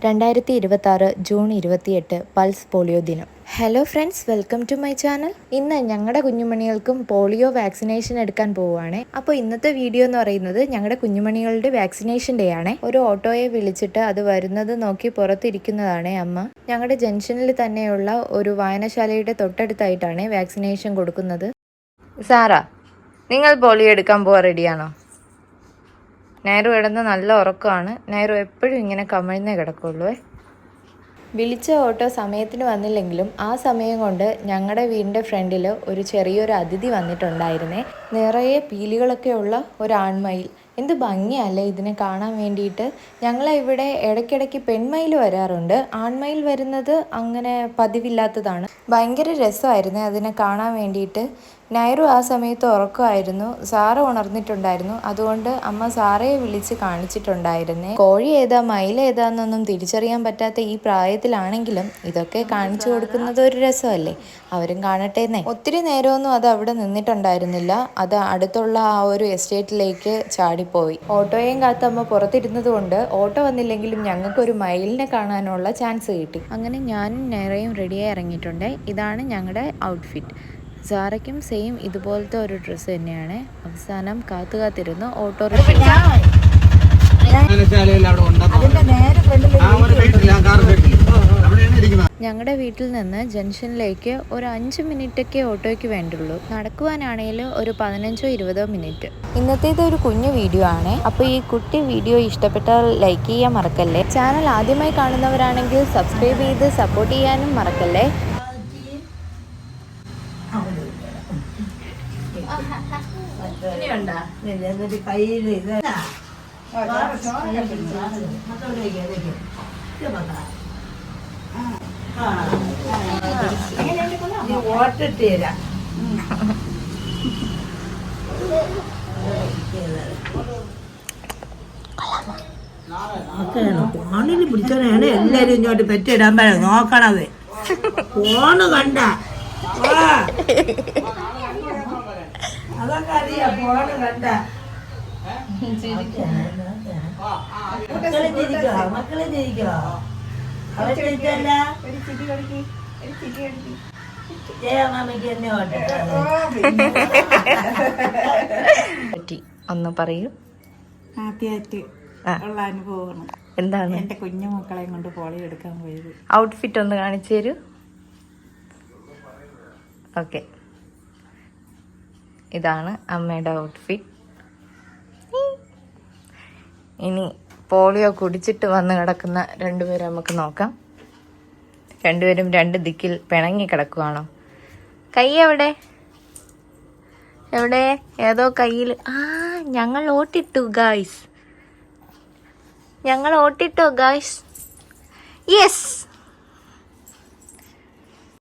2026 June 28 pulse polio ദിനം. Hello friends, welcome to my channel. ഇന്ന് ഞങ്ങളുടെ കുഞ്ഞുമണികൾക്കും പോളിയോ വാക്സിനേഷൻ എടുക്കാൻ പോവുകയാണ്. അപ്പോൾ ഇന്നത്തെ വീഡിയോ എന്ന് പറയുന്നത് ഞങ്ങളുടെ കുഞ്ഞുമണികളുടെ വാക്സിനേഷൻ ഡേ ആണ്. ഒരു ഓട്ടോയെ വിളിച്ചിട്ട് അത് വരുന്നത് നോക്കി പുറത്തിരിക്കുന്നതാണ് അമ്മ. ഞങ്ങളുടെ ജംഗ്ഷനിൽ തന്നെയുള്ള ഒരു വായനശാലയുടെ തൊട്ടടുത്തായിട്ടാണ് വാക്സിനേഷൻ കൊടുക്കുന്നത്. സാറാ, നിങ്ങൾ പോളിയോ എടുക്കാൻ പോവാൻ റെഡിയാണോ? നൈറു കിടന്ന് നല്ല ഉറക്കമാണ്. നൈറു എപ്പോഴും ഇങ്ങനെ കമിഴ്ന്നേ കിടക്കുള്ളൂ. വിളിച്ച ഓട്ടോ സമയത്തിന് വന്നില്ലെങ്കിലും ആ സമയം കൊണ്ട് ഞങ്ങളുടെ വീടിൻ്റെ ഫ്രണ്ടിൽ ഒരു ചെറിയൊരു അതിഥി വന്നിട്ടുണ്ടായിരുന്നേ. നിറയെ പീലികളൊക്കെ ഉള്ള ഒരു ആൺമയിൽ. എന്ത് ഭംഗിയല്ലേ ഇതിനെ കാണാൻ വേണ്ടിയിട്ട്. ഞങ്ങളെ ഇവിടെ ഇടയ്ക്കിടയ്ക്ക് പെൺമയിൽ വരാറുണ്ട്. ആൺമയിൽ വരുന്നത് അങ്ങനെ പതിവില്ലാത്തതാണ്. ഭയങ്കര രസമായിരുന്നു അതിനെ കാണാൻ വേണ്ടിയിട്ട്. നൈറു ആ സമയത്ത് ഉറക്കമായിരുന്നു. സാറ ഉണർന്നിട്ടുണ്ടായിരുന്നു. അതുകൊണ്ട് അമ്മ സാറയെ വിളിച്ച് കാണിച്ചിട്ടുണ്ടായിരുന്നേ. കോഴി ഏതാ മയിൽ ഏതാന്നൊന്നും തിരിച്ചറിയാൻ പറ്റാത്ത ഈ പ്രായത്തിലാണെങ്കിലും ഇതൊക്കെ കാണിച്ചു കൊടുക്കുന്നത് ഒരു രസമല്ലേ, അവരും കാണട്ടേന്നേ. ഒത്തിരി നേരമൊന്നും അത് അവിടെ നിന്നിട്ടുണ്ടായിരുന്നില്ല. അത് അടുത്തുള്ള ആ ഒരു എസ്റ്റേറ്റിലേക്ക് ചാടിപ്പോയി. ഓട്ടോയും കാത്ത് അമ്മ പുറത്തിരുന്നത് കൊണ്ട് ഓട്ടോ വന്നില്ലെങ്കിലും ഞങ്ങൾക്കൊരു മയിലിനെ കാണാനുള്ള ചാൻസ് കിട്ടി. അങ്ങനെ ഞാനും നൈറയും റെഡിയായി ഇറങ്ങിയിട്ടുണ്ട്. ഇതാണ് ഞങ്ങളുടെ ഔട്ട്ഫിറ്റ്. സാറയ്ക്കും സെയിം ഇതുപോലത്തെ ഒരു ഡ്രസ്സ് തന്നെയാണ്. അവസാനം കാത്തിരുന്നു ഓട്ടോറിക്ഷ. ഞങ്ങളുടെ വീട്ടിൽ നിന്ന് ജംഗ്ഷനിലേക്ക് ഒരു 5 മിനിറ്റൊക്കെ ഓട്ടോയ്ക്ക് വേണ്ടുള്ളൂ. നടക്കുവാനാണെങ്കിൽ ഒരു 15-20 മിനിറ്റ്. ഇന്നത്തേത് ഒരു കുഞ്ഞു വീഡിയോ ആണ്. അപ്പോൾ ഈ കുട്ടി വീഡിയോ ഇഷ്ടപ്പെട്ടാൽ ലൈക്ക് ചെയ്യാൻ മറക്കല്ലേ. ചാനൽ ആദ്യമായി കാണുന്നവരാണെങ്കിൽ സബ്സ്ക്രൈബ് ചെയ്ത് സപ്പോർട്ട് ചെയ്യാനും മറക്കല്ലേ. ഫോണിൽ പിടിച്ചോനാണ് എല്ലാരും ഇങ്ങോട്ട് പെറ്റിടാൻ പറ്റും. നോക്കണത് ഫോണ് കണ്ട അതൊക്കെ അറിയാം. ഫോണ് കണ്ട മക്കളെ ചിരിക്കോ? അവരെ ചിരിക്കല്ല. ജയമാമയ്ക്ക് എന്നെ ഒന്ന് പറയൂ. ആദ്യമായിട്ട് ഉള്ള അനുഭവമാണ്. എന്താണ്? എന്റെ കുഞ്ഞു മക്കളെ കൊണ്ട് പോളിയോ എടുക്കാൻ പോയത്. ഔട്ട്ഫിറ്റ് ഒന്ന് കാണിച്ചു തരൂ. ഓക്കെ, ഇതാണ് അമ്മയുടെ ഔട്ട്ഫിറ്റ്. ഇനി പോളിയോ കുടിച്ചിട്ട് വന്ന് കിടക്കുന്ന രണ്ടുപേരും നമുക്ക് നോക്കാം. രണ്ടുപേരും രണ്ട് ദിക്കിൽ പിണങ്ങി കിടക്കുവാണോ? കൈ എവിടെ? എവിടെ? ഏതോ കയ്യിൽ. ഞങ്ങൾ ഓട്ടിട്ടു ഗായ്സ്. യെസ്,